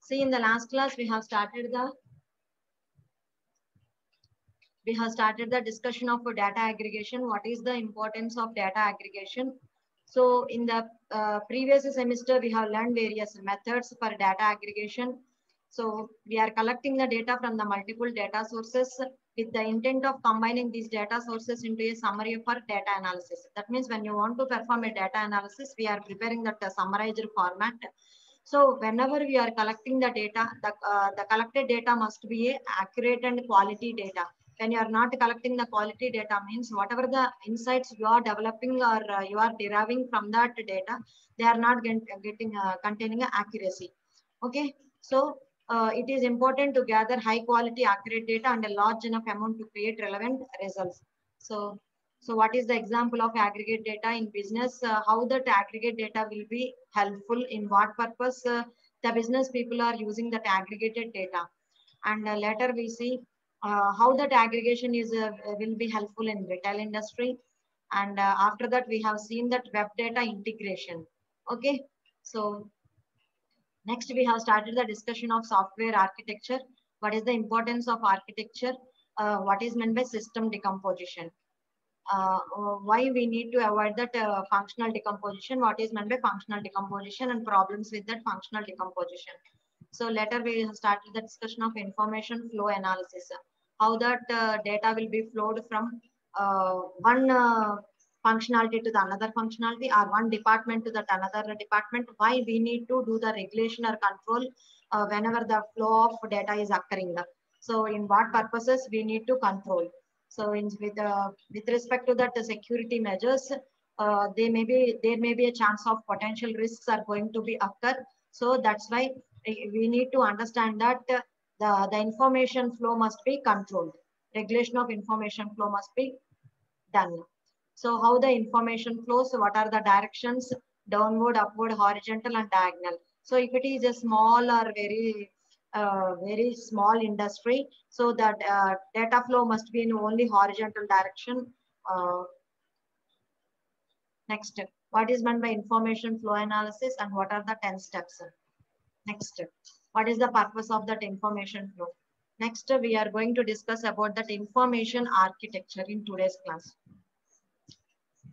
See, in the last class, we have started the discussion of data aggregation. What is the importance of data aggregation? So in the previous semester, we have learned various methods for data aggregation. So we are collecting the data from the multiple data sources with the intent of combining these data sources into a summary for data analysis. That means when you want to perform a data analysis, we are preparing that summarized format. So whenever we are collecting the data, the collected data must be a accurate and quality data. When you are not collecting the quality data, means whatever the insights you are developing or you are deriving from that data, they are not getting containing accuracy. Okay, so it is important to gather high quality accurate data and a large enough amount to create relevant results. So what is the example of aggregate data in business? How that aggregate data will be helpful, in what purpose the business people are using that aggregated data. And later we see how that aggregation is will be helpful in retail industry. And after that, we have seen that web data integration. Okay, so next we have started the discussion of software architecture. What is the importance of architecture? What is meant by system decomposition? Why we need to avoid that functional decomposition? What is meant by functional decomposition and problems with that functional decomposition? So later we have started the discussion of information flow analysis. How that data will be flowed from one functionality to the another functionality, or one department to that another department. Why we need to do the regulation or control whenever the flow of data is occurring. So in what purposes we need to control. So with respect to that security measures, there may be a chance of potential risks are going to be occur. So that's why we need to understand that the information flow must be controlled. Regulation of information flow must be done. So how the information flows, so what are the directions, downward, upward, horizontal and diagonal. So if it is a small or very small industry, so that data flow must be in only horizontal direction. Next, what is meant by information flow analysis and what are the 10 steps? Next, what is the purpose of that information flow? Next, we are going to discuss about that information architecture in today's class.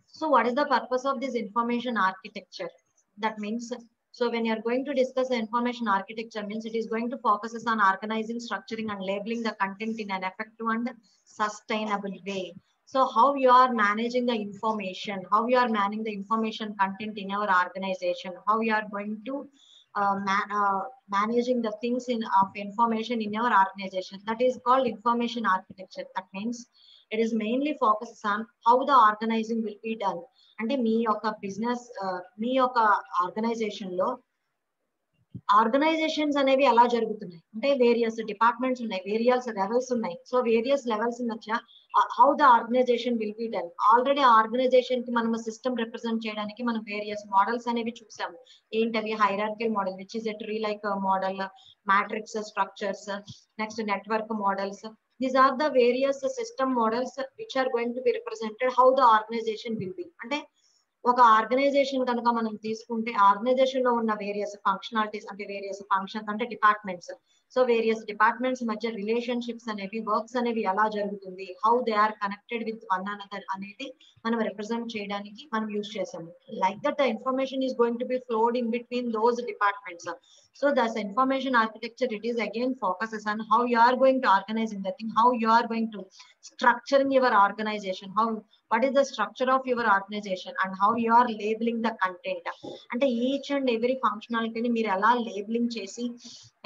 So what is the purpose of this information architecture? That means, so when you are going to discuss the information architecture, means it is going to focus on organizing, structuring and labeling the content in an effective and sustainable way. So how you are managing the information, how you are managing the information content in your organization, how you are going to managing the things of information in your organization. That is called information architecture. That means it is mainly focused on how the organizing will be done. అంటే మీ యొక్క business మీ యొక్క organisation లో organisations అనేవి ఎలా జరుగుతున్నాయి అంటే various departments ఉన్నాయి, various levels ఉన్నాయి. సో వేరియస్ లెవెల్స్ మధ్య how the organization will be done. Already organization కి మనం సిస్టమ్ రిప్రజెంట్ చేయడానికి మనం వేరియస్ మోడల్స్ అనేవి చూసాము. ఏంటవి? Hierarchical model, which is a tree like model, matrix structures, next network models. These are the various system models which are going to be represented how the organization will be. అంటే ఒక organisation కనుక మనం తీసుకుంటే organization లో ఉన్న various functionalities అంటే various functions అంటే departments. So various departments మధ్య రిలేషన్షిప్స్ అనేవి, వర్క్స్ అనేవి ఎలా జరుగుతుంది, how they are connected with one another అనేది మనం రిప్రజెంట్ చేయడానికి మనం యూజ్ చేసాము. Like that the information is going to be flowed in between those departments. So thus information architecture, it is again focuses on how you are going to organize in the thing, how you are going to structuring your organization, what is the structure of your organization and how you are labeling the content. అంటే each and every ఫంక్షనాలిటీని మీరు ఎలా labelling చేసి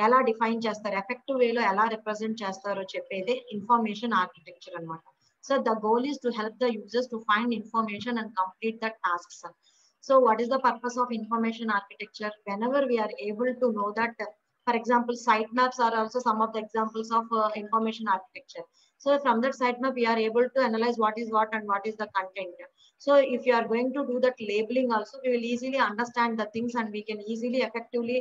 ఎలా define చేస్తారు, effective వేలో ఎలా represent చేస్తారో చెప్పేదే ఇన్ఫర్మేషన్ ఆర్కిటెక్చర్ అన్నమాట. So the goal is to help the users to find information and complete the tasks. So what is the purpose of information architecture? Whenever we are able to know that, for example, sitemaps are also some of the examples of information architecture. So from that sitemap, we are able to analyze what is what and what is the content. So if you are going to do that labeling also, we will easily understand the things and we can easily effectively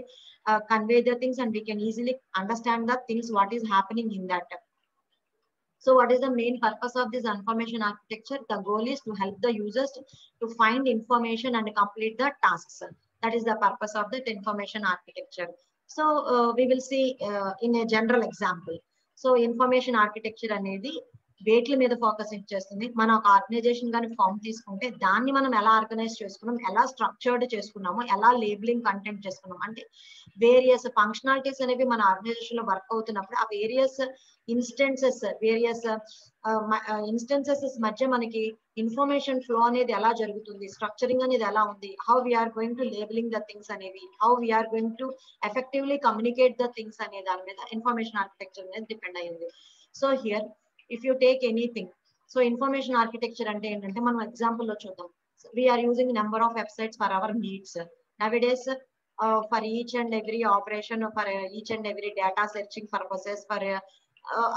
convey the things and we can easily understand the things what is happening in that. So what is the main purpose of this information architecture? The goal is to help the users to find information and complete the tasks. That is the purpose of that information architecture. So we will see in a general example. So information architecture అనేది వేట్ల మీద focus చేస్తుంది. మనం ఒక organisation కానీ form తీసుకుంటే దాన్ని మనం ఎలా ఆర్గనైజ్ చేసుకున్నాం, ఎలా స్ట్రక్చర్డ్ చేసుకున్నాము, ఎలా లేబులింగ్ కంటెంట్ చేసుకున్నాం అంటే వేరియస్ ఫంక్షనాలిటీస్ అనేవి మన ఆర్గనైజేషన్ లో వర్క్ అవుతున్నప్పుడు ఆ వేరియస్ ఇన్స్టెన్సెస్ మధ్య మనకి ఇన్ఫర్మేషన్ ఫ్లో అనేది ఎలా జరుగుతుంది, స్ట్రక్చరింగ్ అనేది ఎలా ఉంది, how we are going to labeling the things అనేవి, how we are going to effectively communicate the things అనే దాని మీద ఇన్ఫర్మేషన్ ఆర్కిటెక్చర్ అనేది డిపెండ్ అయ్యింది. So here if you take anything, so information architecture అంటే ఏంటంటే మనం ఎగ్జాంపుల్ లో చూద్దాం. We are using number of websites for our needs nowadays, for each and every operation, for each and every data searching purposes, for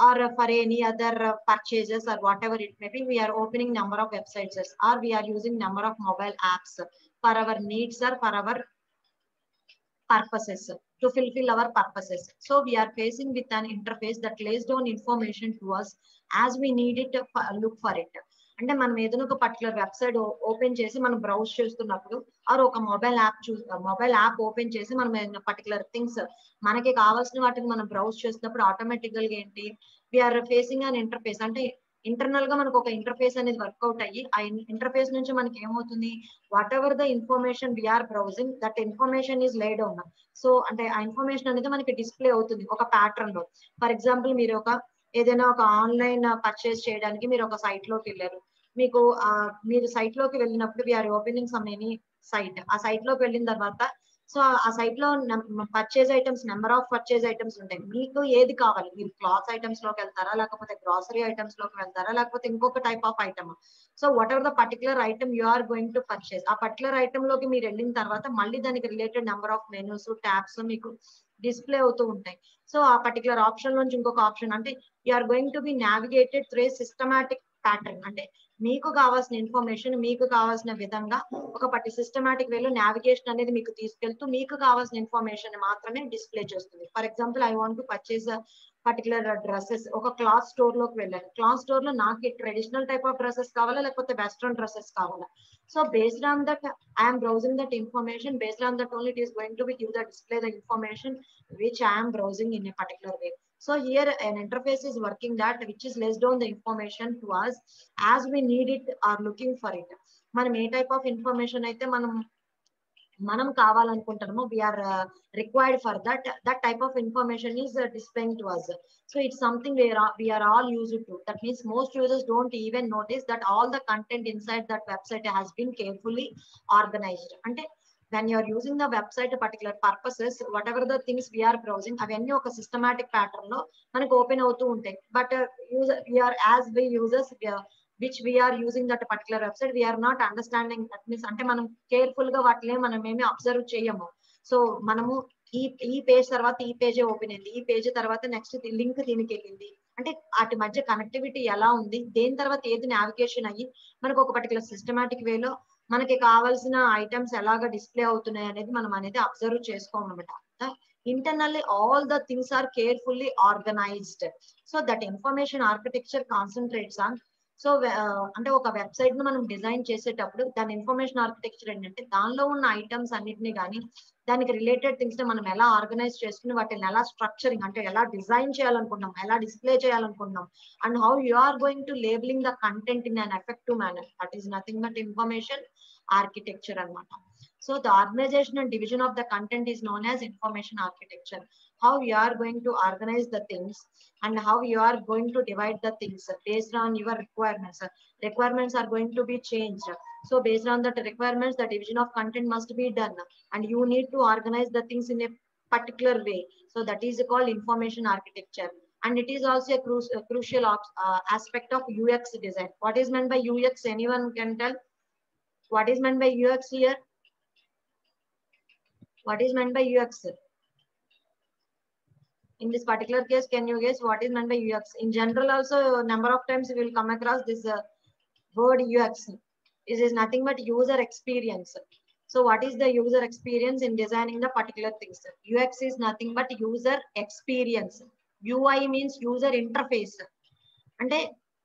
or for any other purchases or whatever it may be, we are opening number of websites or we are using number of mobile apps for our needs or for our purposes, to fulfill our purposes. So we are facing with an interface that lays down information to us as we need it, look for it. అంటే మనం ఏదైనా ఒక particular website open చేసి మనం browse చేస్తున్నప్పుడు are ఒక mobile app open చేసి మనం ఏదైనా పర్టికులర్ థింగ్స్ మనకి కావాల్సిన వాటిని మనం బ్రౌజ్ చేసినప్పుడు ఆటోమేటిక్ గా ఏంటి, వీఆర్ ఫేసింగ్ అన్ ఇంటర్ఫేస్. అంటే ఇంటర్నల్ గా మనకు ఒక ఇంటర్ఫేస్ అనేది వర్క్అవుట్ అయ్యి ఆ ఇంటర్ఫేస్ నుంచి మనకి ఏమవుతుంది, whatever the information we're browsing that information is laid down. So అంటే ఆ ఇన్ఫర్మేషన్ అనేది మనకి డిస్ప్లే అవుతుంది ఒక ప్యాటర్న్ లో. ఫర్ ఎగ్జాంపుల్ మీరు ఏదైనా ఒక ఆన్లైన్ పర్చేస్ చేయడానికి మీరు ఒక సైట్ లోకి వెళ్ళారు. మీకు మీరు సైట్ లోకి వెళ్ళినప్పుడు we're opening some any site. ఆ సైట్ లోకి వెళ్ళిన తర్వాత సో ఆ సైట్ లో purchase items, number of purchase items ఉంటాయి. మీకు ఏది కావాలి, మీరు క్లాత్ ఐటమ్స్ లోకి వెళ్తారా, లేకపోతే గ్రాసరీ ఐటమ్స్ లోకి వెళ్తారా, లేకపోతే ఇంకొక type of item. So whatever the particular item you are going to purchase, ఆ పర్టికులర్ ఐటమ్ లోకి మీరు వెళ్ళిన తర్వాత మళ్ళీ దానికి related number of menus, tabs మీకు డిస్ప్లే అవుతూ ఉంటాయి. సో ఆ పర్టికులర్ ఆప్షన్ నుంచి ఇంకొక ఆప్షన్, అంటే you are going to be navigated through a systematic pattern. అంటే మీకు కావాల్సిన ఇన్ఫర్మేషన్ మీకు కావాల్సిన విధంగా ఒక సిస్టమాటిక్ వేలో నావిగేషన్ అనేది మీకు తీసుకెళ్తూ మీకు కావాల్సిన ఇన్ఫర్మేషన్ మాత్రమే డిస్ప్లే చేస్తుంది. For example I want to purchase particular dresses, ఒక క్లాత్ స్టోర్ లోకి వెళ్ళాను. క్లాత్ స్టోర్ లో నాకు ట్రెడిషనల్ టైప్ ఆఫ్ డ్రెస్సెస్ కావాలా, లేకపోతే వెస్ట్రన్ డ్రెస్సెస్ కావాలా. So based on that I am browsing that information, based on that only it is going to be give the display the information which I am browsing in a particular way. So here an interface is working that which is lays down the information to us as we need it or looking for it. మనం ఏ type of information అయితే మనం కావాలనుకుంటామో we are required for that type of information is displaying to us. So it's something we are all used to. That means most users don't even notice that all the content inside that website has been carefully organized. అంటే when you are using the website particular purposes, whatever the things we are browsing అవన్నీ ఒక systematic pattern లో మనకు open అవుతూ ఉంటాయి. But we are as we users which we are using that particular website, we are not understanding. That means అంటే మనం careful గా వాటిని మనం ఏమి అబ్జర్వ్ చేయము. సో మనము ఈ పేజ్ తర్వాత ఈ పేజే ఓపెన్ అయింది, ఈ పేజ్ తర్వాత నెక్స్ట్ లింక్ దీనికి వెళ్ళింది, అంటే వాటి మధ్య కనెక్టివిటీ ఎలా ఉంది, దేని తర్వాత ఏది నావిగేషన్ అయ్యి మనకు ఒక పర్టికులర్ సిస్టమాటిక్ వేలో మనకి కావాల్సిన ఐటమ్స్ ఎలాగా డిస్ప్లే అవుతున్నాయి అనేది మనం అనేది అబ్జర్వ్ చేసుకోమన్నమాట. Internally all the things are carefully organized. So that information architecture concentrates on, so అంటే ఒక వెబ్సైట్ ను మనం డిజైన్ చేసేటప్పుడు దాని ఇన్ఫర్మేషన్ ఆర్కిటెక్చర్ ఏంటంటే దానిలో ఉన్న ఐటమ్స్ అన్నిటిని కానీ దానికి రిలేటెడ్ థింగ్స్ ని మనం ఎలా ఆర్గనైజ్ చేసుకుని వాటిని ఎలా స్ట్రక్చరింగ్ అంటే ఎలా డిజైన్ చేయాలనుకుంటున్నాం, ఎలా డిస్ప్లే చేయాలనుకుంటున్నాం, and how you are going to labeling the content in an effective manner. That is nothing but information architecture అన్నమాట. So the organization and division of the content is known as information architecture. How you are going to organize the things and how you are going to divide the things based on your requirements. Requirements are going to be changed. So based on that requirements, the division of content must be done and you need to organize the things in a particular way. So that is called information architecture. And it is also a crucial aspect of UX design. What is meant by UX? Anyone can tell? What is meant by UX here? What is meant by UX? In this particular case, can you guess what is meant by UX? In general also, number of times we will come across this word UX. This is nothing but user experience. So what is the user experience in designing the particular things? UX is nothing but user experience. UI means user interface. అంటే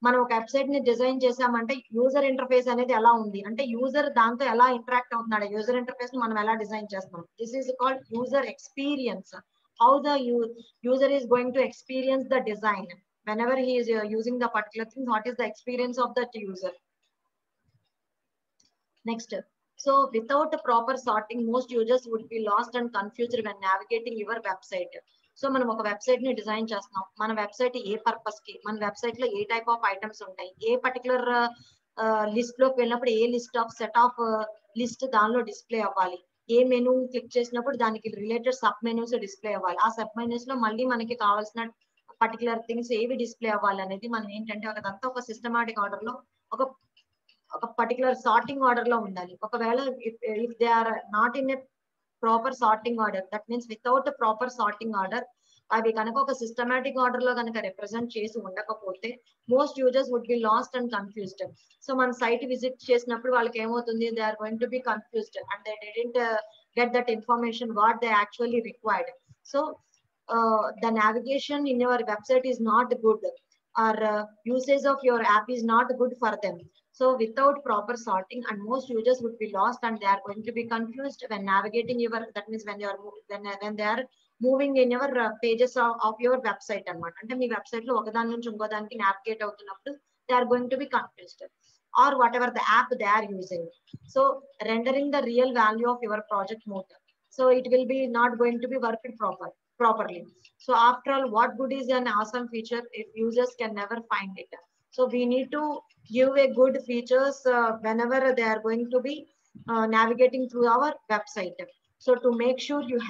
మనం ఒక website ని design చేసామంటే user interface అనేది ఎలా ఉంది అంటే user దాంతో ఎలా ఇంటరాక్ట్ అవుతున్నాడు యూజర్ ఇంటర్ఫేస్ మనం ఎలా డిజైన్ చేస్తాం this is called user experience how the user is going to experience the design whenever he is using the particular thing what is the experience of that user. Next, so without proper sorting most users would be lost and confused when navigating your website. So మనం ఒక website ని design చేస్తున్నాం మన website ఏ purpose కి మన website లో ఏ type of items ఉంటాయి ఏ particular list లోకి వెళ్ళినప్పుడు ఏ list of set of list దానిలో డిస్ప్లే అవ్వాలి ఏ మెనూ క్లిక్ చేసినప్పుడు దానికి రిలేటెడ్ సబ్ మెనూస్ డిస్ప్లే అవ్వాలి ఆ సబ్ మెనూస్ లో మళ్ళీ మనకి కావాల్సిన పర్టికులర్ థింగ్స్ ఏవి డిస్ప్లే అవ్వాలి అనేది మనం ఏంటంటే అదంతా ఒక సిస్టమాటిక్ ఆర్డర్ లో ఒక పర్టికులర్ సార్టింగ్ ఆర్డర్ లో ఉండాలి ఒకవేళ if they are not in a proper sorting order that means without proper sorting order అవి కనుక ఒక సిస్టమాటిక్ ఆర్డర్ లో కనుక రిప్రజెంట్ చేసి ఉండకపోతే most users would be lost and confused so మన సైట్ విజిట్ చేసినప్పుడు వాళ్ళకి ఏమవుతుంది they are going to be confused and they didn't get that information what they actually required so the navigation in your website is not good or usage of your app is not good for them. So without proper sorting and most users would be lost and they are going to be confused when navigating your that means when you are when they are moving in your pages of your website anamata ante mee website lo oka dani nunchi inko daniki navigate avutunnappudu they are going to be confused or whatever the app they are using. So rendering the real value of your project mode, so it will be not going to be worked properly. So after all, what good is an awesome feature if users can never find it? So we need to give a good features whenever they are going to be navigating through our website. So to make sure you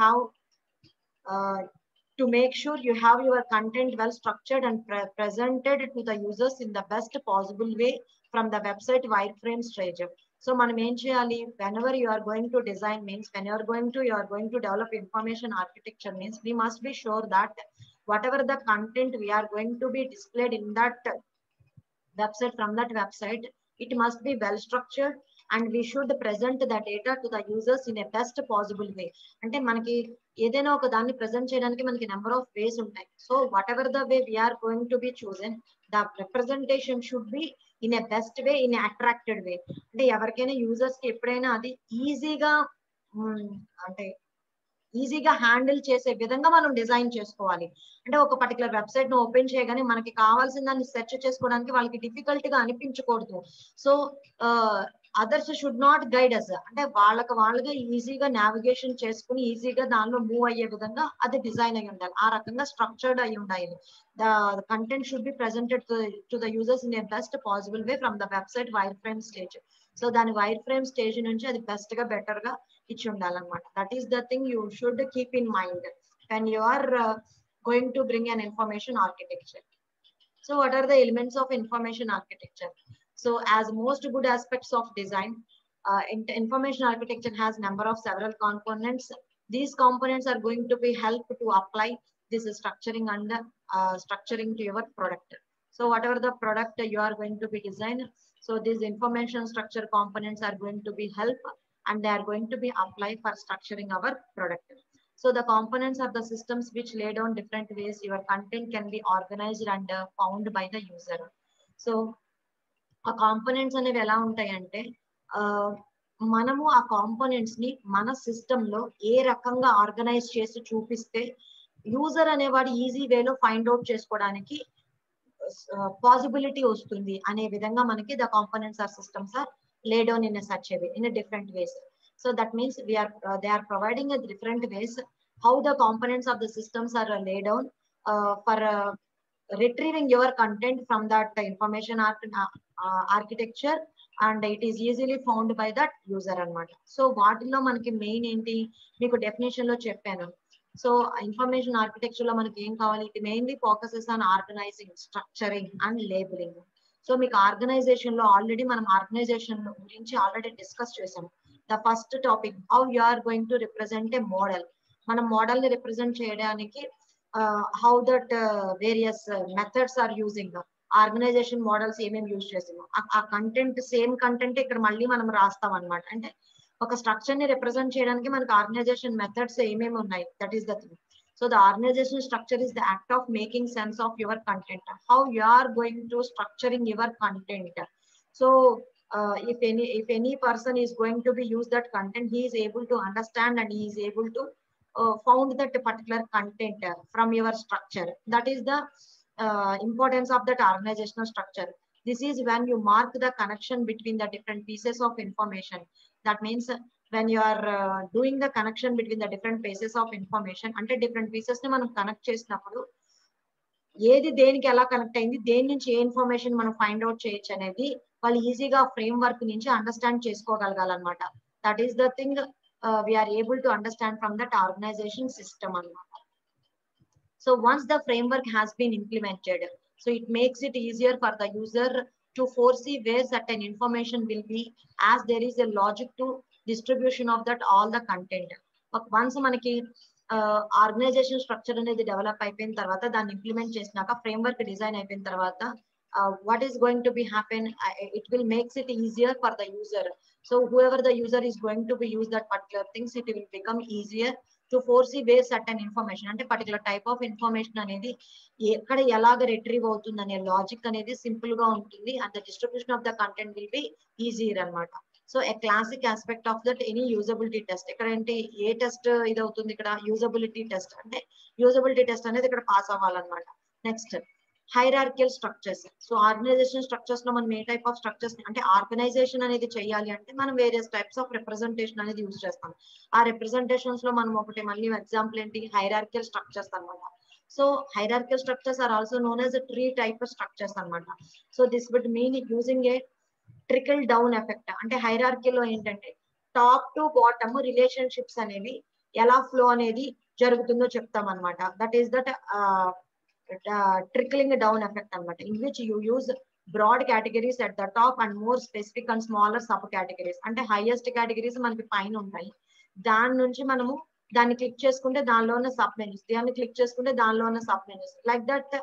have your content well structured and presented to the users in the best possible way from the website wireframe stage. So మనం ఏం చేయాలి whenever you are going to design means when you are going to develop information architecture means we must be sure that whatever the content we are going to be displayed in that website from that website it must be well structured and we should present the data to the users in a best possible way. అంటే మనకి ఏదైనా ఒక దాన్ని present చేయడానికి మనకి number of ways ఉంటాయి so whatever the way we are going to be chosen the representation should be in a best way in attracted way అంటే ఎవరికైనా యూజర్స్ కి ఎప్పుడైనా అది ఈజీగా అంటే ఈజీగా హ్యాండిల్ చేసే విధంగా మనం డిజైన్ చేసుకోవాలి అంటే ఒక పర్టికులర్ వెబ్సైట్ ను ఓపెన్ చేయగానే మనకి కావాల్సిన దాన్ని సెర్చ్ చేసుకోవడానికి వాళ్ళకి డిఫికల్ట్ గా అనిపించకూడదు so others should not guide us అంటే వాళ్ళగా ఈజీగా నావిగేషన్ చేసుకుని ఈజీగా దానిలో మూవ్ అయ్యే విధంగా అది డిజైన్ అయి ఉండాలి ఆ రకంగా స్ట్రక్చర్డ్ అయి ఉండాలి the content should be presented to the users in a best possible way from the website wire frame stage so దాని వైర్ ఫ్రేమ్ స్టేజ్ నుంచి అది బెస్ట్ గా బెటర్ గా ఇచ్చి ఉండాలన్నమాట that is the thing you should keep in mind when you are going to bring an information architecture. So what are the elements of information architecture? So as most good aspects of design, information architecture has number of several components. These components are going to be help to apply this structuring and structuring to your product. So whatever the product you are going to be design, so these information structure components are going to be help and they are going to be applied for structuring our product. So the components are the systems which lay down different ways your content can be organized and found by the user. So ఆ components అనేవి ఎలా ఉంటాయంటే మనము ఆ components ని మన system లో ఏ రకంగా ఆర్గనైజ్ చేసి చూపిస్తే యూజర్ అనేవాడు ఈజీ వేలో ఫైండ్ అవుట్ చేసుకోవడానికి పాసిబిలిటీ వస్తుంది అనే విధంగా మనకి the components are systems are lay down in such a way in different ways. So that means they are providing a different ways how the components of the systems are laid down for retrieving your content from that information architecture and it is easily found by that user anamata. So వాటిలో మనకి main ఏంటి మీకు definition లో చెప్పాను. So information architecture లో మనకి ఏం కావాలి it mainly focuses on organizing structuring and labeling. So మీకు ఆర్గనైజేషన్ లో ఆల్రెడీ మనం ఆర్గనైజేషన్ గురించి ఆల్రెడీ డిస్కస్ చేసాం. The first topic, how you are going to represent a model. మనం మోడల్ ని రిప్రజెంట్ చేయడానికి how that various methods are using organization models ఏమేమి use చేసాము ఆ కంటెంట్ సేమ్ కంటెంట్ ఇక్కడ మళ్ళీ మనం రాస్తాం అనమాట. అంటే ఒక స్ట్రక్చర్ ని రిప్రజెంట్ చేయడానికి మనకి ఆర్గనైజేషన్ మెథడ్స్ ఏమేమి ఉన్నాయి that is the thing. So the organizational structure is the act of making sense of your content, how you are going to structuring your content. So if any person is going to be use that content, he is able to understand and he is able to found that particular content from your structure. That is the importance of that organizational structure. This is when you mark the connection between the different pieces of information. That means when you are doing the connection between the different pieces of information, అంటే different pieces ని మనం connect చేసినప్పుడు ఏది దేనికి ఎలా connect అయింది, దేని నుంచి ఏ ఇన్ఫర్మేషన్ మనం ఫైండ్ అవుట్ చేయొచ్చు అనేది వాళ్ళు ఈజీగా ఫ్రేమ్ వర్క్ నుంచి అండర్స్టాండ్ చేసుకోగలగాలన్నమాట. That is the thing we are able to understand from that organization system అన్నమాట. So once the framework has been implemented, so it makes it easier for the user to foresee where certain information will be, as there is a logic to distribution of that all the content. But once manaki organization structure అనేది develop అయిపోయిన తర్వాత దాన్ని implement చేసినాక framework design అయిపోయిన తర్వాత what is going to be happen, it will makes it easier for the user. So whoever the user is going to be use that particular things, it will become easier to foresee where certain information అంటే particular type of information అనేది ఎక్కడ ఎలాగ retrieve అవుతుంది అనే logic అనేది simple గా ఉంటుంది. And the distribution of the content will be easier అన్నమాట. So a classic aspect of that any usability test, ఇక్కడ ఏంటి ఏ టెస్ట్ ఇది అవుతుంది, ఇక్కడ యూజబిలిటీ టెస్ట్. అంటే యూజబిలిటీ టెస్ట్ అనేది ఇక్కడ పాస్ అవ్వాలన్నమాట. Next hierarchical structures. So organization structures లో మనం ఏ టైప్ ఆఫ్ స్ట్రక్చర్స్ అంటే ఆర్గనైజేషన్ అనేది చేయాలి అంటే మనం వేరియస్ టైప్స్ ఆఫ్ రిప్రజెంటేషన్ అనేది యూజ్ చేస్తాం. ఆ రిప్రజెంటేషన్స్ లో మనం ఒకటి మళ్ళీ ఎగ్జాంపుల్ ఏంటి, హైరార్కియల్ స్ట్రక్చర్స్ అన్నమాట. So hierarchical structures are also known as tree type of structures అన్నమాట. So this would mean using a trickle down effect. అంటే హైరార్కీలో ఏంటంటే టాప్ టు బాటమ్ రిలేషన్షిప్స్ అనేవి ఎలా ఫ్లో అనేది జరుగుతుందో చెప్తాం అనమాట. That is that trickling down effect అన్నమాట, in which you use broad categories at the top and more specific and smaller sub categories. అంటే హైయెస్ట్ కేటగిరీస్ మనకి పైన ఉంటాయి, దాని నుంచి మనము దాన్ని క్లిక్ చేసుకుంటే దానిలో ఉన్న సబ్ మెనూస్, దాన్ని క్లిక్ చేసుకుంటే దానిలో ఉన్న sub menus, like that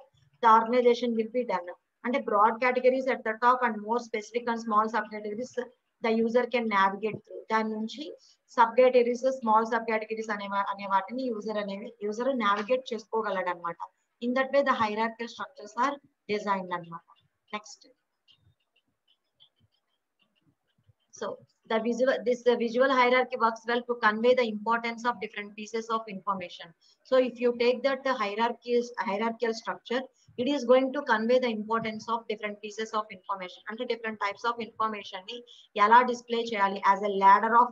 the organization will be done. అంటే broad categories at the top and more specific and small sub categories the user can navigate through. దాని నుంచి sub categories, small sub categories అనే వాటిని user navigate చేసుకోగలడు అనమాట. In that way the hierarchical structures are designed అన్నమాట. Next, so the visual hierarchy works well to convey the importance of different pieces of information. So if you take that the hierarchical structure, it is going to convey the importance of different pieces of information. అంటే different types of information ని ఎలా display చేయాలి, as a ladder of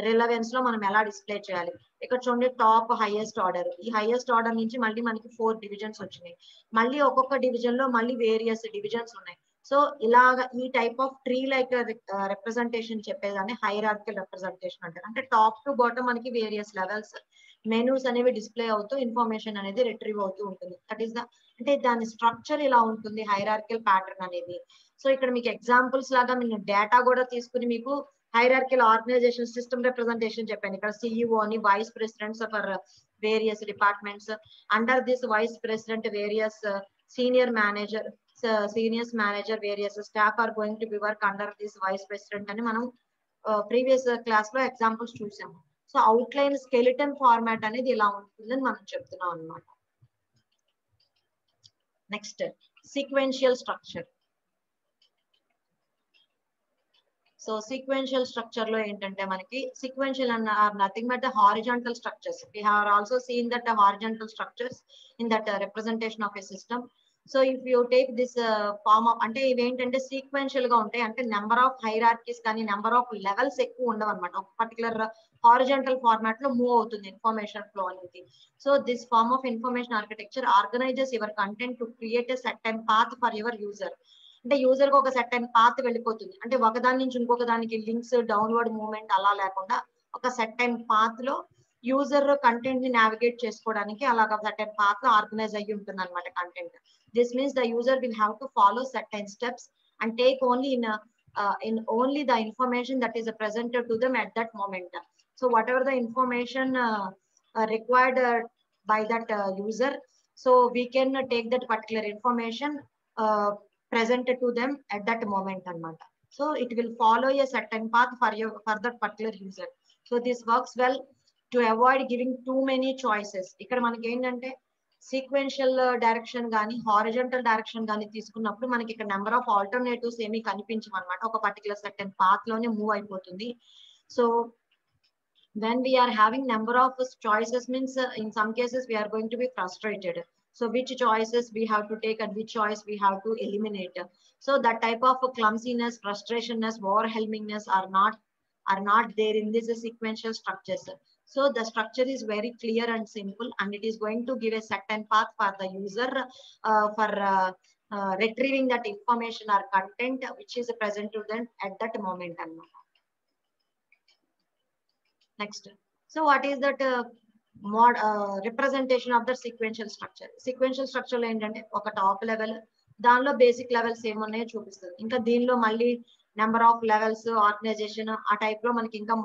relevance లో మనం ఎలా display చేయాలి. ఇక్కడ చూడండి టాప్ హైయెస్ట్ ఆర్డర్, ఈ హైయెస్ట్ ఆర్డర్ నుంచి మళ్ళీ మనకి 4 డివిజన్స్ వచ్చినాయి, మళ్ళీ ఒక్కొక్క డివిజన్ లో మళ్ళీ వేరియస్ డివిజన్స్ ఉన్నాయి. సో ఇలాగ ఈ type of tree like representation చెప్పేదాన్ని హైరార్కియల్ రిప్రజెంటేషన్ అంటారు. అంటే టాప్ టు బాటమ్ మనకి వేరియస్ లెవెల్స్ మెనూస్ అనేవి డిస్ప్లే అవుతూ ఇన్ఫర్మేషన్ అనేది రిట్రీవ్ అవుతూ ఉంటుంది. దట్ ఈస్ ద అంటే దాని స్ట్రక్చర్ ఇలా ఉంటుంది హైరార్కియల్ ప్యాటర్న్ అనేది. సో ఇక్కడ మీకు ఎగ్జాంపుల్స్ లాగా నేను డేటా కూడా తీసుకుని మీకు hierarchical organization system representation చెప్పాను. ఇక్కడ CEO అని vice presidents for various departments, under this vice president various senior manager various staff are going to be work under this vice president అని మనం ప్రీవియస్ క్లాస్ లో examples చూసాము. So outline skeleton format అనేది ఇలా ఉంటుందని మనం చెప్తున్నాం అన్నమాట. Next sequential structure. So sequential structure లో ఏంటంటే మనకి sequential are nothing but the horizontal structures. We have also seen that the horizontal structures in that representation of a system. So if you take this form of అంటే ఇవేంటంటే sequential గా ఉంటాయి, అంటే number of hierarchies కానీ number of levels ఎక్కువ ఉండవు అనమాట. ఒక పర్టికులర్ హారిజాంటల్ ఫార్మాట్ లో మూవ్ అవుతుంది ఇన్ఫర్మేషన్ ఫ్లో అనేది. So this form of information architecture organizes your content to create a certain path for your user. అంటే యూజర్ కి ఒక సర్టెన్ పాత్ వెళ్ళిపోతుంది, అంటే ఒకదాని నుంచి ఇంకొక దానికి లింక్స్ డౌన్వర్డ్ మూవ్మెంట్ అలా లేకుండా ఒక సర్టెన్ పాత్ లో యూజర్ కంటెంట్ ని నావిగేట్ చేసుకోవడానికి అలాగ సర్టెన్ పాత్ లో ఆర్గనైజ్ అయ్యి ఉంటుంది అనమాట content. This means the user will have to follow certain steps and take only in only the information that is presented to them at that moment. So whatever the information required by that user, so we can take that particular information presented to them at that moment anamata. So it will follow a certain path for that particular user. So this works well to avoid giving too many choices. ఇక్కడ మనకి ఏంటంటే sequential direction కానీ horizontal direction కానీ తీసుకున్నప్పుడు మనకి ఇక్కడ number of alternatives ఏమీ కనిపించమన్నమాట. ఒక పర్టికులర్ సర్టెన్ పాత్ లోనే మూవ్ అయిపోతుంది. So when we are having number of choices means in some cases we are going to be frustrated. So which choices we have to take and which choice we have to eliminate. So that type of clumsiness, frustrationness, overwhelmingness are not there in this sequential structures. So the structure is very clear and simple, and it is going to give a certain path for the user for retrieving that information or content which is present to them at that moment. Next. So what is that representation of the sequential structure? Sequential structure lo entante oka top level danlo basic levels em unnayo chupistundi. Inka deenlo malli number of levels, organization ఆ type lo manaki inka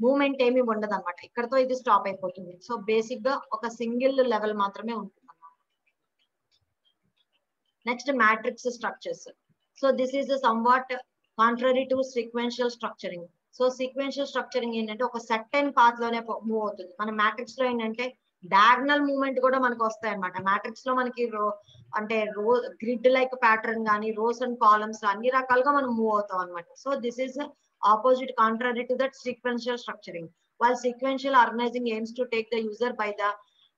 movement ఏమి ఉండదు అనమాట. ఇక్కడతో ఇది stop అయిపోతుంది. So basic గా ఒక single level మాత్రమే ఉంటుంది అన్నమాట. Next matrix structures. So this is somewhat contrary to sequential structuring. So sequential structuring ఏంటంటే ఒక సర్టెన్ పాత్ లోనే మూవ్ అవుతుంది. మన మ్యాట్రిక్స్ లో ఏంటంటే డయాగ్నల్ మూవ్మెంట్ కూడా మనకు వస్తాయి అనమాట. మ్యాట్రిక్స్ లో మనకి గ్రిడ్ లైక్ ప్యాటర్న్ కానీ రోస్ అండ్ కాలమ్స్ అన్ని రకాలుగా మనం మూవ్ అవుతాం అనమాట. So this is opposite, contrary to that sequential structuring. While sequential organizing aims to take the user by the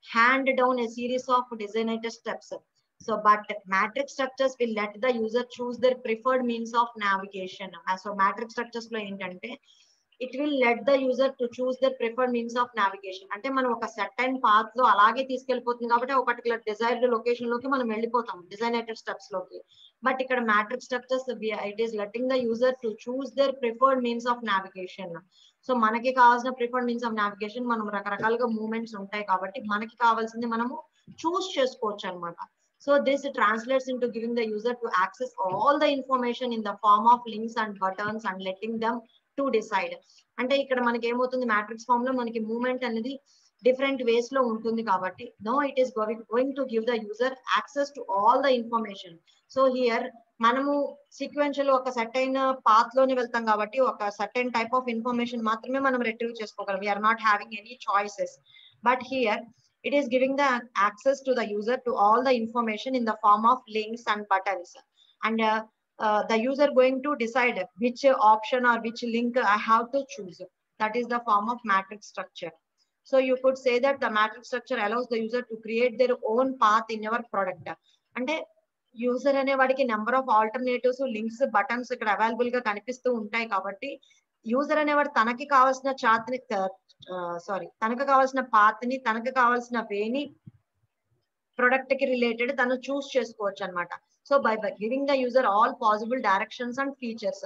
hand down a series of designated steps. So but matrix structures will let the user choose their preferred means of navigation. So matrix structures lo entante it will let the user to choose their preferred means of navigation. అంటే మనం ఒక certain path లో అలాగే తీసుకెళ్లిపోతుంది కాబట్టి ఒక particular desired location లోకి మనం వెళ్ళిపోతాం డిజైనేటెడ్ స్టెప్స్ లోకి. బట్ ఇక్కడ matrix structures it is letting the user to choose their preferred means of navigation. So మనకి కావాల్సిన ప్రిఫర్డ్ మీన్స్ ఆఫ్ నావిగేషన్ మనం రకరకాలుగా మూవ్మెంట్స్ ఉంటాయి కాబట్టి మనకి కావాల్సింది మనము చూస్ చేసుకోవచ్చు అనమాట. So this translates into giving the user to access all the information in the form of links and buttons and letting them to decide. అంటే ఇక్కడ మనకి ఏమవుతుంది మ్యాట్రిక్స్ ఫామ్ లో మనకి మూవ్మెంట్ అనేది డిఫరెంట్ వేస్ లో ఉంటుంది కాబట్టి no it is going to give the user access to all the information. So here మనము సీక్వెన్షియల్ ఒక సర్టైన్ పాత్ లోనే వెళ్తాం కాబట్టి ఒక సర్టైన్ టైప్ ఆఫ్ ఇన్ఫర్మేషన్ మాత్రమే మనం రిట్రీవ్ చేసుకోగలం. We're not having any choices. But here it is giving the access to the user to all the information in the form of links and buttons, and the user going to decide which option or which link I have to choose. That is the form of matrix structure. So you could say that the matrix structure allows the user to create their own path in your product. అంటే user అనే వాడికి number of alternatives, links, buttons ఇక్కడ available గా కనిపిస్తూ ఉంటాయి కాబట్టి user అనేవాడు తనకి కావాల్సిన తనకు కావాల్సిన పాత్ ని, తనకు కావాల్సిన వేని ప్రొడక్ట్ కి రిలేటెడ్ తను చూస్ చేసుకోవచ్చు అనమాట. So by giving the user all possible directions and features.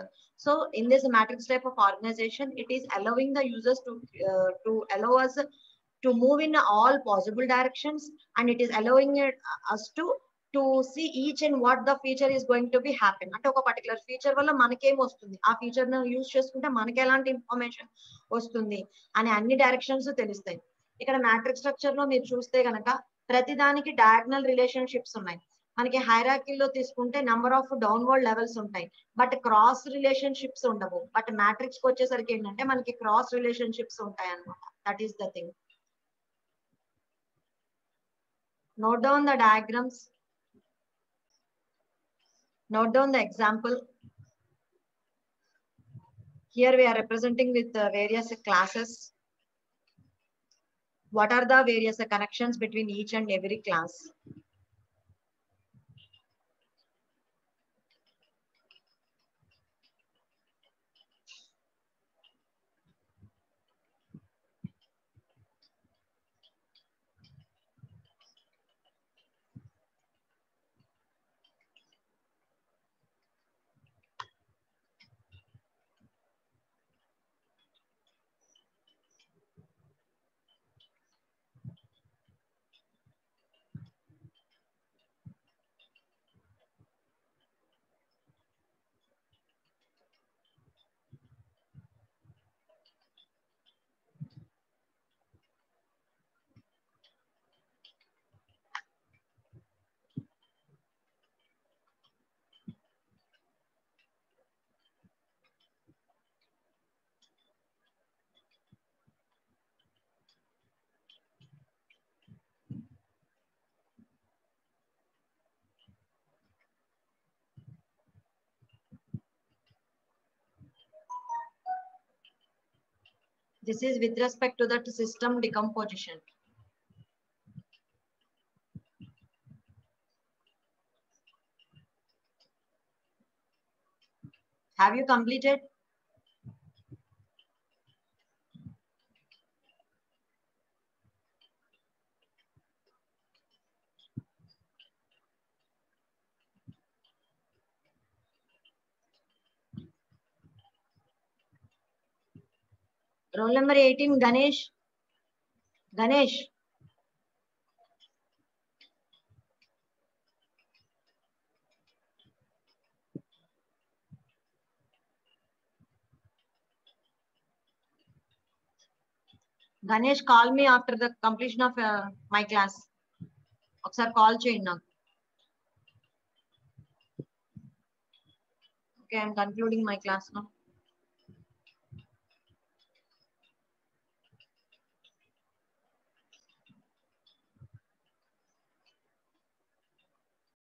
So in this matrix type of organization, it is allowing the users to allow us to move in all possible directions, and it is allowing us to see each and what the feature is going to be happen. అంటే ఒక particular feature వల్ల మనకేం వస్తుంది, ఆ feature ను use చేసుకుంటే మనకి ఎలాంటి ఇన్ఫర్మేషన్ వస్తుంది అని అన్ని డైరెక్షన్స్ తెలుస్తాయి. ఇక్కడ మ్యాట్రిక్స్ స్ట్రక్చర్ లో మీరు చూస్తే గనక ప్రతిదానికి డయాగ్నల్ రిలేషన్షిప్స్ ఉన్నాయి. మనకి హైరార్కీలో తీసుకుంటే నంబర్ ఆఫ్ డౌన్వర్డ్ లెవెల్స్ ఉంటాయి, బట్ క్రాస్ రిలేషన్షిప్స్ ఉండవు. బట్ మ్యాట్రిక్స్ కి వచ్చేసరికి ఏంటంటే మనకి క్రాస్ రిలేషన్షిప్స్ ఉంటాయి అన్నమాట. That is the thing. Note down the diagrams. Note down the example. Here we are representing with various classes. What are the various connections between each and every class? This is with respect to that system decomposition. Have you completed? Roll number 18, Ganesh. Ganesh. Ganesh, call me after the completion of my class. ఒకసారి call చేయండి నాకు. Okay, I'm concluding my class now.